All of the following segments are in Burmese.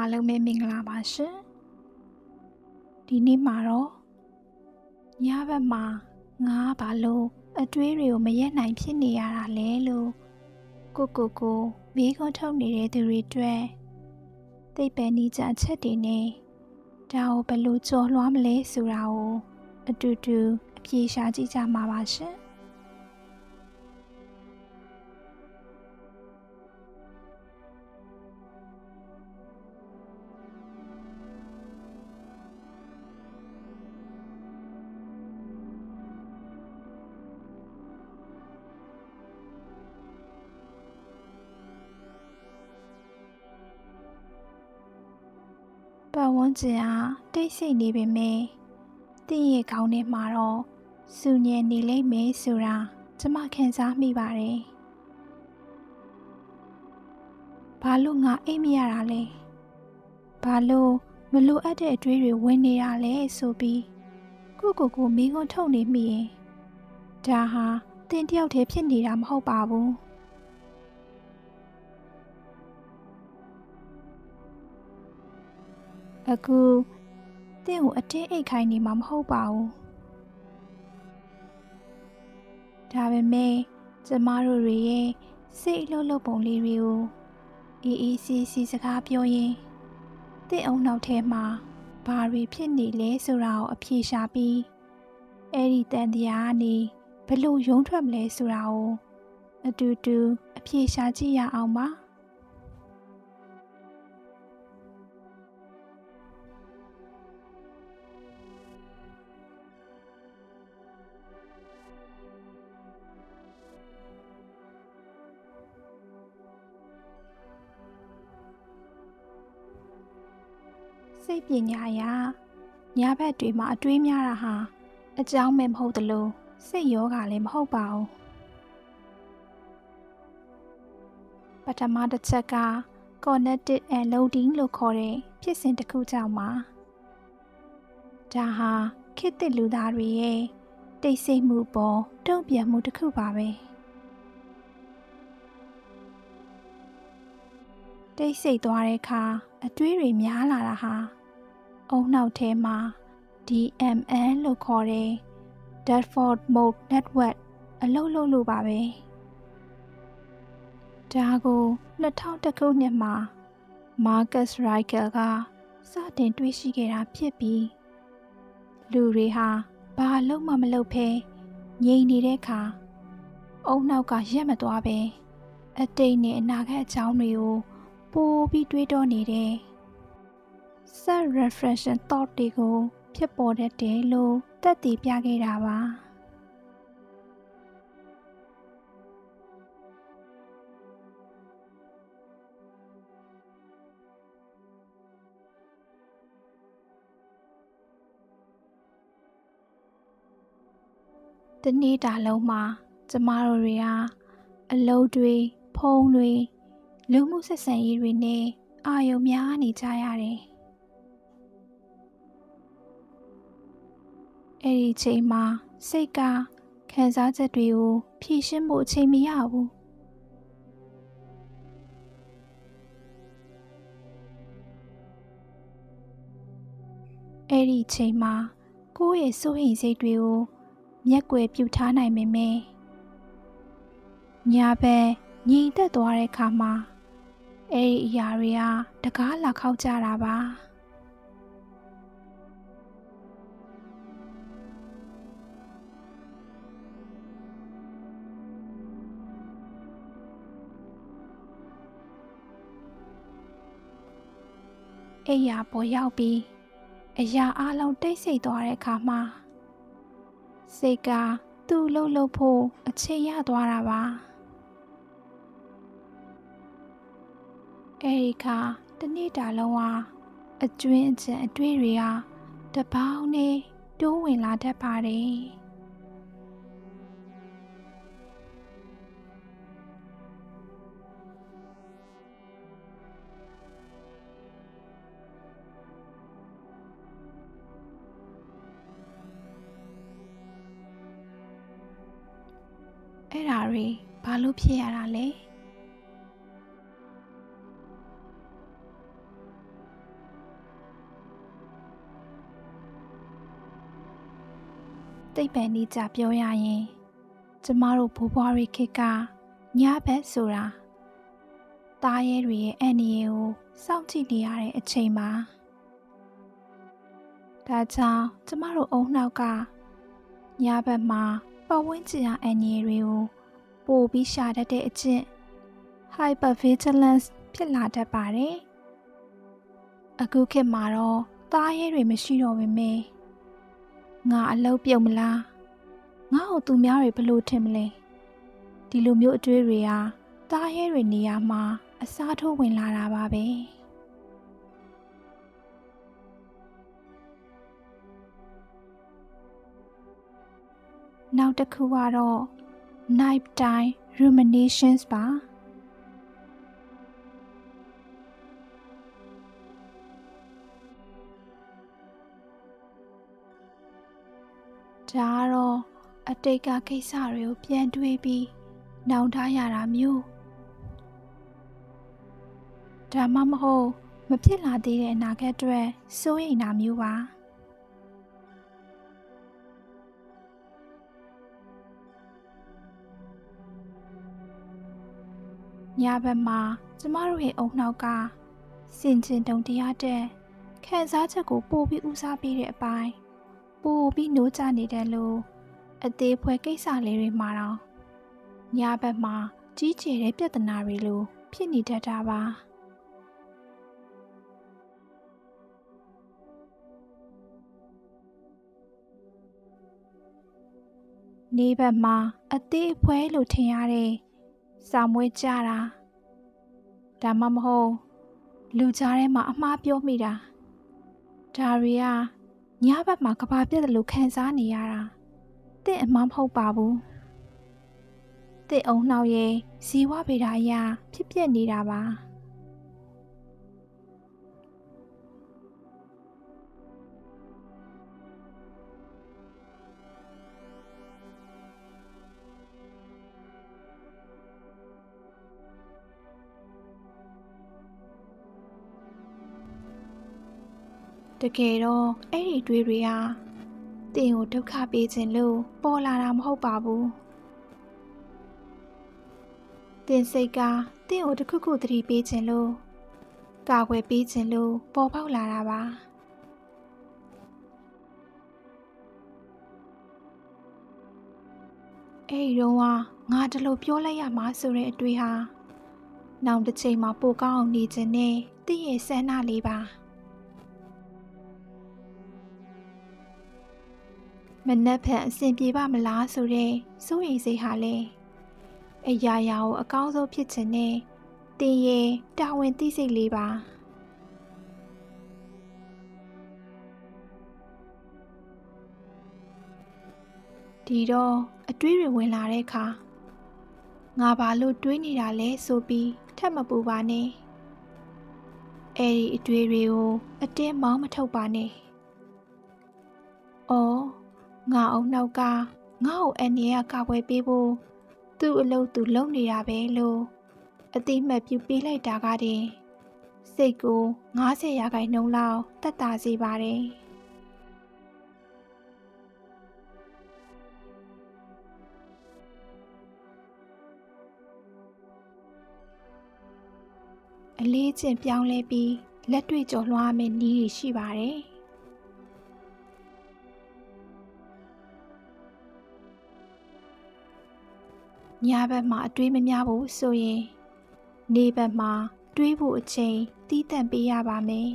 အားလုံးပဲမင်္ဂလာပါရှင်ဒီနေ့မှာတော့ညဘက်မှာငါဘာလို့အတွေးတွေကိုမရက်နိုင်ဖြစ်နေရတာလဲလို့ကိုမေးခွန်းထုတ်နေတဲ့သူတွေအတွက်သိပ္ပံနည်းကျအချက်တွေနဲ့ဒါကိုဘယ်လိုကျော်လွှားမလဲဆိုတာကိုအတူတူအပြေရှားကြည့်ကြမှာပါရှင်ပတ်ဝန်းကျင်အားတိတ်ဆိတ်နေပေမဲ့တင့်ရဲ့ခေါင်းထဲမှာတော့စူညံနေလိမ့်မယ်ဆိုတာကျမခံစားမိပါတယ်။ဘာလို့ငါအိပ်မရတာလဲ။ဘာလို့မလိုအပ်တဲ့အတွေးတွေဝင်နေတာလဲဆိုပြီးကိုမိခွန်းထုတ်နေမိရင်ဒါဟာတင်တယောက်တည်းဖြစ်နေတာမဟုတ်ပါဘူး။အခုတင့်ကိုအတင်းအိတ်ခိုင်းနေမှာမဟုတ်ပါဘူးဒါပေမဲ့ကျမတို့တွေရဲ့စိတ်အလုပ်လုပ်ပုံလေးတွေကိုအေးစီစကားပြောရင်းတင့်အုံနောက်ထဲမှာဘာတွေဖြစ်နေလဲဆိုတာကိုအဖြေရှာပြီးအဲ့ဒီတန်တရားကနေဘယ်လိုရုံးထွက်မလဲဆိုတာကိုအတူတူအဖြေရှာကြည့်ရအောင်ပါစိတ်ပညာအရညဘက်တွေမှာအတွေးများတာဟာအကြောင်းမဲ့မဟုတ်သလိုစိတ်ယောဂါလည်းမဟုတ်ပါဘူးပထမတစ်ချက်က cognitive and loading လို့ခေါ်တဲ့ဖြစ်စဉ်တစ်ခုကြောင့်ပါဒါဟာခေတ်သစ်လူသားတွေရဲ့တိတ်ဆိတ်မှုပေါ်တုံ့ပြန်မှုတစ်ခုပါပဲတိတ်ဆိတ်သွားတဲ့အခါအတွေးတွေများလာတာဟာအုံနောက်ထဲမှာ DMN လို့ခေါ်တဲ့ Default Mode Network အလုပ်လုပ်လို့ပါပဲဒါကို2001ခုနှစ်မှာ Marcus Raichle ကစတင်တွေ့ရှိခဲ့တာဖြစ်ပြီးလူတွေဟာဘာလို့မှမလုပ်ဘဲငြိမ်နေတဲ့အခါအုံနောက်ကရက်မသွားပဲအတိတ်နဲ့အနာဂတ်အကြောင်းတွေကိုပိုပြီးတွေးတောနေတဲ့ self-reflection thought တွေကိုဖြစ်ပေါ်တတ်တယ်လို့သက်သေပြခဲ့တာပါတနေ့တာလုံးမှာကျမတို့တွေဟာအလုပ်တွေဖုန်းတွေလူမှုဆက်ဆံရေးတွေနဲ့အာရုံများနေကြရတယ်အဲ့ဒီချိန်မှာစိတ်ကခံစားချက်တွေကိုဖြည့်ရှင်းဖို့အချိန်မရဘူးအဲ့ဒီချိန်မှာကိုယ့်ရဲ့စိုးရိမ်စိတ်တွေကိုမျက်ကွယ်ပြုထားနိုင်ပေမဲ့ညာဘက်ငြိမ်သက်သွားတဲ့အခါမှာအဲ့ဒီအရာတွေကတကားလာခောက်ကြတာပါအိယာပေါ်ရောက်ပြီးအရာအလုံးတိတ်ဆိတ်သွားတဲ့အခါမှာစိတ်ကသူ့လှုပ်လှုပ်ဖို့အချိန်ရသွားတာပါအဲ့ဒီခါတနေ့တာလုံးဟာအကျွင်းအကျန်အတွေ့တွေကတပေါင်းနဲ့တိုးဝင်လာတတ်ပါတယ်အဲ့ဒါတွေဘာလို့ဖြစ်ရတာလဲ သိပ္ပံနည်းကြပြောရရင်ကျမတို့ဘိုးဘွားတွေခေတ်ကညဘက်ဆိုတာသားရဲတွေရဲ့အန္တရာယ်ကိုစောင့်ကြည့်နေရတဲ့အချိန်ပါဒါကြောင့်ကျမတို့အုံနောက်ကညဘက်မှာပတ်ဝန်းကျင်အန္တရာယ်တွေကိုပိုပြီးရှာတတ်တဲ့အကျင့် hypervigilance ဖြစ်လာတတ်ပါတယ်အခုခေတ်မှာတော့သားရဲတွေမရှိတော့ပေမဲ့ငါအလုပ်ပြုတ်မလားငါ့ကိုသူများတွေဘယ်လိုထင်မလဲဒီလိုမျိုးအတွေ့တွေဟာသားရဲတွေနေရာမှာအစားထိုးဝင်လာတာပါပဲနောက်တစ်ခုကတော့ night time ruminations ပါဒါကတော့အတိတ်ကကိစ္စတွေကိုပြန်တွေးပြီးနောင်တရတာမျိုးဒါမှမဟုတ်မဖြစ်လာသေးတဲ့အနာဂတ်အတွက်စိုးရိမ်တာမျိုးပါညဘက်မှာကျမတို့ရဲ့အုံနောက်ကစင်ကျင်တုံတရားတဲ့ခံစားချက်ကိုပို့ပြီးဦးစားပေးတဲ့အပိုင်းပို့ပြီးနိုးကြနေတယ်လို့အသေးဖွဲကိစ္စလေးတွေမှာတော့ညဘက်မှာကြီးကျယ်တဲ့ပြဿနာတွေလိုဖြစ်နေတတ်တာပါနေဘက်မှာအသေးအဖွဲလို့ထင်ရတဲ့စာမွေးကြတာဒါမှမဟုတ်လူကြားထဲမှာအမှားပြောမိတာဒါတွေကညဘက်မှာကဘာပြက်တယ်လို့ခံစားနေရတာတင့်အမှားမဟုတ်ပါဘူးတင့်အုံနှောက်ရဲ့ဇီဝဗေဒအရဖြစ်ပျက်နေတာပါတကယ်တော့အဲ့ဒီတွေးတွေဟာတင်ကိုဒုက္ခပေးခြင်းလို့ပေါ်လာတာမဟုတ်ပါဘူးတင်စိတ်ကတင်ကိုတစ်ခုခုသတိပေးခြင်းလို့ကာကွယ်ပေးခြင်းလို့ပေါ်ပေါက်လာတာပါအဲ့ဒီတော့ငါဒီလိုပြောလိုက်ရမှာဆိုတဲ့အတွေးဟာနောင်တစ်ချိန်မှာပိုကောင်းအောင်နေခြင်းနဲ့တင့်ရဲ့ဆန္ဒလေးပါမနှက်ဖက်အဆင်ပြေပါမလားဆိုတဲ့စိုးရိမ်စိတ်ဟာလေအရာရာကိုအကောင်းဆုံးဖြစ်ခြင်းနဲ့တင်ရဲ့တာဝန်သိစိတ်လေးပါဒီတော့အတွေးတွေဝင်လာတဲ့အခါငါဘာလို့တွေးနေတာလဲဆိုပြီးထပ်မပူပါနဲ့အဲ့ဒီအတွေးတွေကိုအတင်းမောင်းမထုတ်ပါနဲ့အော်ငါအုံနောက်ကငါ့ကိုအန်ရဲ့ကာကွယ်ပေးဖို့သူ့အလုပ်သူလုပ်နေတာပဲလို့အတိမတ်ပြုပေးလိုက်တာကတင်စိတ်ကို90%လောက်တက်တာစေပါတယ်အလေးကျင့်ပြောင်းလဲပြီးလက်တွေ့ကျော်လွှားမယ့်နည်းတွေရှိပါတယ်ညဘက်မှာအတွေးမများဘူးဆိုရင်နေဘက်မှာတွေးဖို့အချိန်တီးတန့်ပေးရပါမယ်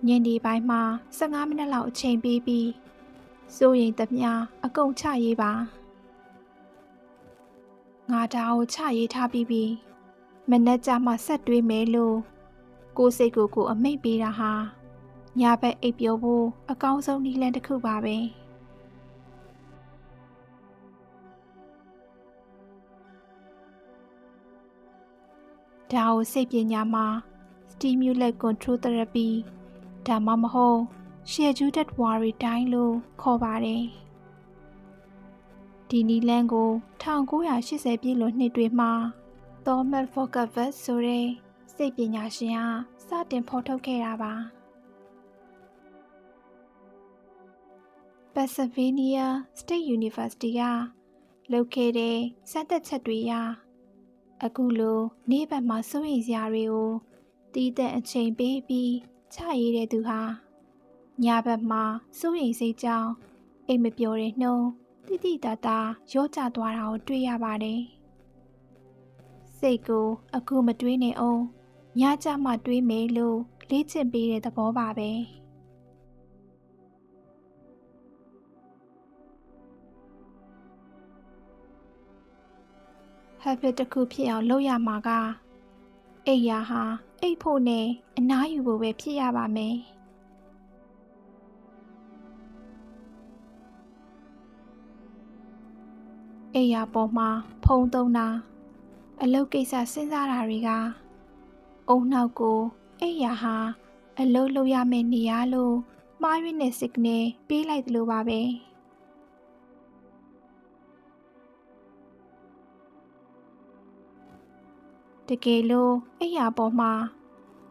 ညနေပိုင်းမှာ15မိနစ်လောက်အချိန်ပေးပြီးစိုးရိမ်သမျှအကုန်ချရေးပါငါဒါကိုချရေးထားပြီးပြီမနက်ကျမှဆက်တွေးမယ်လို့ကိုယ်စိတ်ကိုအမိန့်ပေးတာဟာညဘက်အိပ်ပျော်ဖို့အကောင်းဆုံးနည်းလမ်းတစ်ခုပါပဲဒါကိုစိတ်ပညာမှာ Stimulate Control Therapy ဒါမှမဟုတ် Scheduled Worry Time လို့ခေါ်ပါတယ်ဒီနည်းလမ်းကို1980ပြည့်လွန်နှစ်တွေမှာ Thomas Volkovets ဆိုတဲ့ စိတ်ပညာရှင်ကစတင်ဖော်ထုတ်ခဲ့တာပါ။ Pennsylvania State University ကလုပ်ခဲ့တဲ့စမ်းသပ်ချက်တွေအရအခုလိုနေ့ဘက်မှာစိုးရိမ်စရာတွေကိုတီးသန့်အချိန်ပေးပြီးချရေးတဲ့သူဟာညဘက်မှာစိုးရိမ်စိတ်ကြောင့်အိမ်မပျော်တဲ့နှုန်းတိတိတတ်တာရော့ကျသွားတာကိုတွေ့ရပါတယ်။စိတ်ကိုအခုမတွေးနေအောင်ညကျမှတွေးမယ်လို့လေ့ကျင့်ပေးတဲ့သဘောပါပဲ။ habit တစ်ခုဖြစ်အောင်လုပ်ရမှာကအိပ်ရာဟာအိပ်ဖို့နဲ့အနားယူဖို့ပဲဖြစ်ရပါမယ်။အိပ်ရာပေါ်မှာဖုံးသုံးတာအလုပ်ကိစ္စစဉ်းစားတာတွေကအုံနောက်ကိုအိပ်ရာဟာအလုပ်လုပ်ရမယ့်နေရာလို့မှားယွင်းတဲ့ signal ပေးလိုက်သလိုပါပဲ။တကယ်လို့အိပ်ရာပေါ်မှာ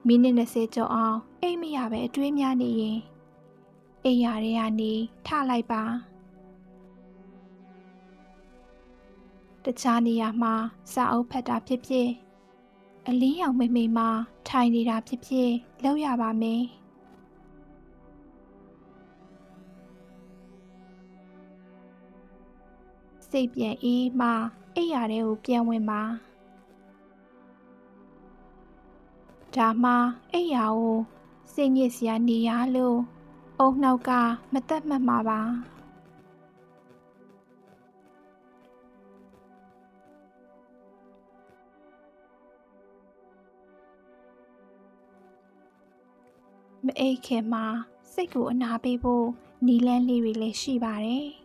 မိနစ်20ကျော်အောင်အိပ်မရပဲအတွေးများနေရင်အိပ်ရာတွေကနေထလိုက်ပါတခြားနေရာမှာစာအုပ်ဖတ်တာဖြစ်ဖြစ်အလင်းရောင်မိမ့်မိမ့်မှာထိုင်နေတာဖြစ်ဖြစ်လုပ်ရပါမယ်စိတ်ပြန်အေးမှအိပ်ရာတွေကိုပြန်ဝင်ပါဒါမှအိပ်ရာကိုစိတ်ညစ်စရာနေရာလို့အုံနောက်ကမသက်မှတ်မှာပါမအိပ်ခင်မှာစိတ်ကိုအနာပေးဖို့နည်းလမ်းလေးတွေလည်းရှိပါတယ်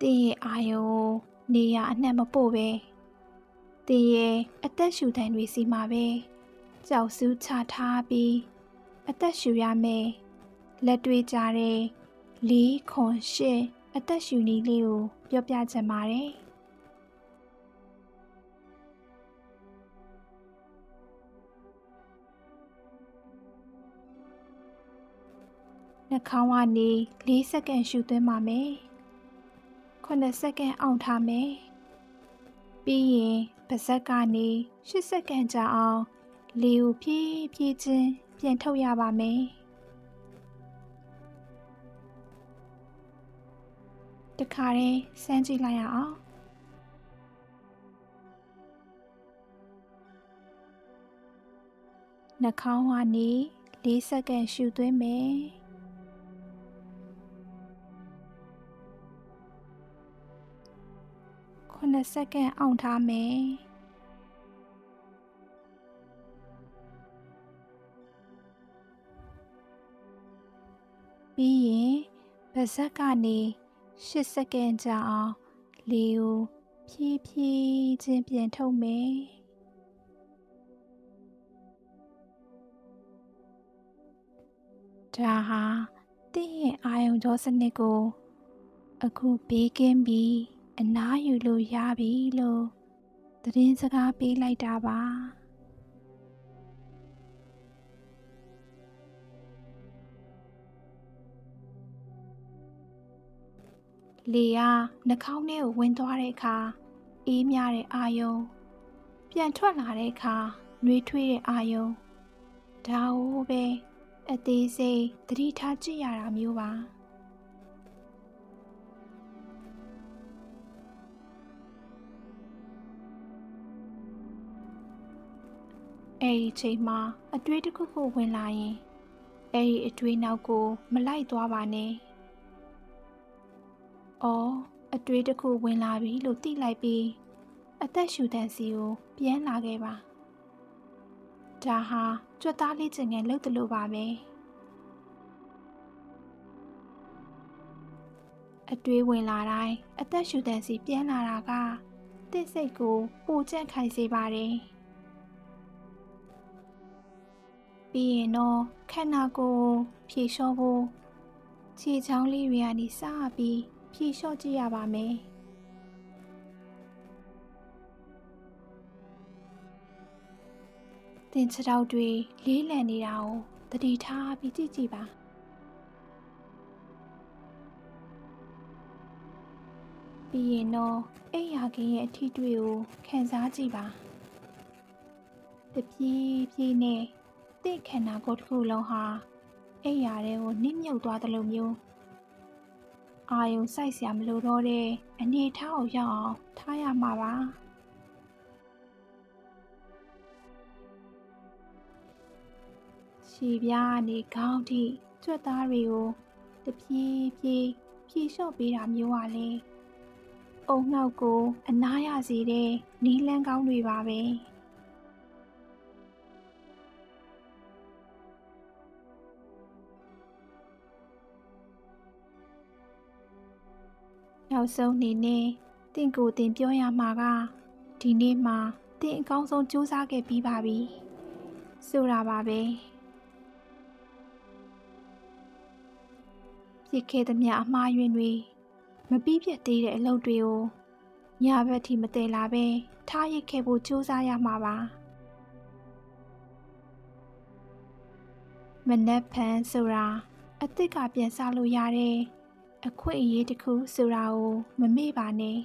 သင်ရဲ့အာယုံနေရာအနှံ့မပို့ပဲသင်ရဲ့အသက်ရှူတံတွေစီမှာပဲကြောက်စူးချထားပြီးအသက်ရှူရမယ်လက်တွေ့ကြတဲ့4-8အသက်ရှူနည်းလေးကိုပြောပြချင်ပါတယ်နှာခေါင်းကနေ4စက္ကန့်ရှူသွင်းပါမယ်9စက္ကန့်အောင့်ထားမယ်ပြီးရင်ပါးစပ်ကနေ8စက္ကန့်ကြာအောင်လေကိုဖြည်းဖြည်းချင်းပြန်ထုတ်ရပါမယ်တခါတည်းစမ်းကြည့်လိုက်ရအောင်နှာခေါင်းကနေ4စက္ကန့်ရှူသွင်းမယ်9စက္ကန့်အောင့်ထားမယ်ပြီးရင်ပါးစပ်ကနေ8စက္ကန့်ကြာအောင်လေကိုဖြည်းဖြည်းချင်းပြန်ထုတ်မယ်ဒါဟာသင်ရဲ့အာယုံကြောစနစ်ကိုအခုဘေးကင်းပြီးအနားယူလို့ရပြီလို့သတင်းစကားပေးလိုက်တာပါလေကနှာခေါင်းထဲကိုဝင်သွားတဲ့အခါအေးမြတဲ့အာယုံပြန်ထွက်လာတဲ့အခါနှွေးထွေးတဲ့အာယုံဒါကိုပဲအသေးစိတ်သတိထားကြည့်ရတာမျိုးပါအဲ့ဒီချိန်မှာအတွေးတစ်ခုခုဝင်လာရင်အဲ့ဒီအတွေးနောက်ကိုမလိုက်သွားပါနဲ့အော်အတွေးတစ်ခုဝင်လာပြီလို့သိလိုက်ပြီးအသက်ရှူတံစီကိုပြန်လာခဲ့ပါဒါဟာကြွက်သားလေးချင်ငယ်လှုပ်တယ်လို့ပါပဲအတွေးဝင်လာတိုင်းအသက်ရှူတံစီပြန်လာတာကသင့်စိတ်ကိုပိုကြံ့ခိုင်စေပါတယ်ပြီးရင်တော့ခန္ဓာကိုယ်ဖြေလျှော့ဖို့ခြေချောင်းလေးတွေကနေစပြီး ဖြေလျှော့ကြည့်ရပါမယ်။သင်ခြေထောက်တွေလေးလံနေတာကိုသတိထားပြီးကြည့်ကြည့်ပါ။ပြီးရင်တော့အိပ်ယာခင်းရဲ့အထီးတွေကိုခံစားကြည့်ပါ။တဖြည်းဖြည်းနဲ့သင့်ခန္ဓာကိုယ်တစ်ခုလုံးဟာအိပ်ယာတွေကိုနစ်မြုပ်သွားသလိုမျိုးအာယုံစိုက်စရာမလိုတော့တဲ့အနေအထားကိုရောက်အောင်ထားရမှာပါ။ခြေပြားကနေခေါင်းထိကြွက်သားတွေကိုတဖြည်းဖြည်းဖြေလျှော့ပေးတာမျိုးပါလေ။အုံနောက်ကိုအနားရစေတဲ့နည်းလမ်းကောင်းတွေပါပဲ။နောက်ဆုံးအနေနဲ့တင့်ကိုယ်တင်ပြောရမှာကဒီနေ့မှာတင်အကောင်းဆုံးကြိုးစားခဲ့ပြီးပါပြီဆိုတာပါပဲဖြစ်ခဲ့သမျှအမှားယွင်းတွေမပြီးပြတ်သေးတဲ့အလုပ်တွေကိုညဘက်ထိမတည်လာပဲထားရစ်ခဲ့ဖို့ကြိုးစားရမှာပါမနက်ဖြန်ဆိုတာအသစ်ကပြန်စားလို့ရတဲ့အခွင့်အရေးတစ်ခုဆိုတာကိုမမေ့ပါနဲ့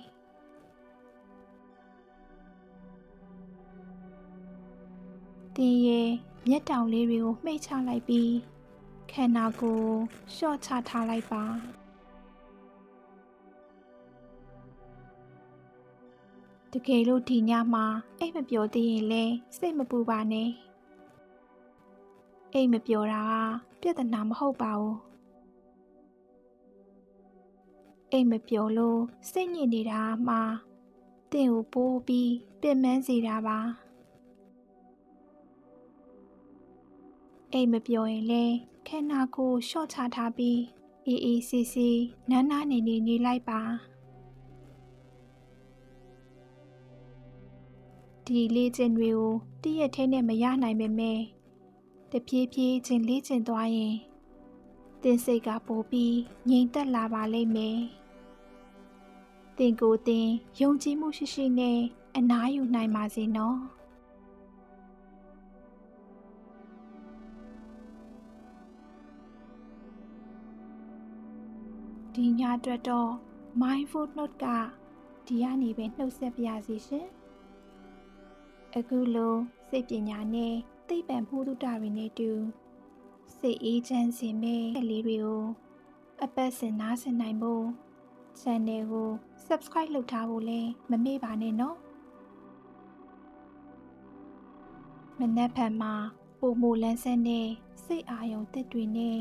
တင်ရဲ့မျက်တောင်လေးတွေကိုမှိတ်ချလိုက်ပြီးခန္ဓာကိုယ်လျှော့ချထားလိုက်ပါတကယ်လို့ဒီညမှာအိတ်မပျော်သေးရင်လည်းစိတ်မပူပါနဲ့အိတ်မပျော်တာကပြဿနာမဟုတ်ပါဘူးအိတ်မပျော်လို့စိတ်ညစ်နေတာမှတင့်ကိုပိုးပြီးပင်ပန်းစေတာပါအိတ်မပျော်ရင်လည်းခန္ဓာကိုယ်လျှော့ချထားပြီးအေးအေးဆေးဆေးနားနားနေနေနေလိုက်ပါဒီလေ့ကျင့်တွေကိုတည့်ရက်ထဲနဲ့မရနိုင်ပေမဲ့တဖြည်းဖြည်းချင်းလေ့ကျင့်သွားရင်သင်စိတ်ကပိုပြီးငြိမ်သက်လာပါလိမ့်မယ်သင်ကိုယ်သင်ယုံကြည်မှုရှိရှိနဲ့အနားယူနိုင်ပါစေနော်ဒီညအတွက်တော့ Mindful Note ကဒီကနေပဲနှုတ်ဆက်ပါရစေရှင်အခုလိုစိတ်ပညာနဲ့သိပ္ပံမှုဒုတာတွေနဲ့တူစိတ်အေးချမ်းစေမယ့်ကလေးတွေကိုအပတ်စဉ်နားဆင်နိုင်ဖို့ channel ကို subscribe လုပ်ထားဖို့လည်းမမေ့ပါနဲ့နော်မနက်ဖြန်မှာပိုမိုလန်းဆန်းတဲ့စိတ်အာရုံသစ်တွေနဲ့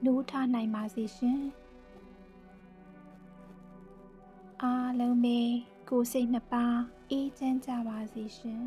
နိုးထနိုင်ပါစေရှင်အားလုံးပဲကိုယ်စိတ်နှစ်ပါးအေးချမ်းကြပါစေရှင်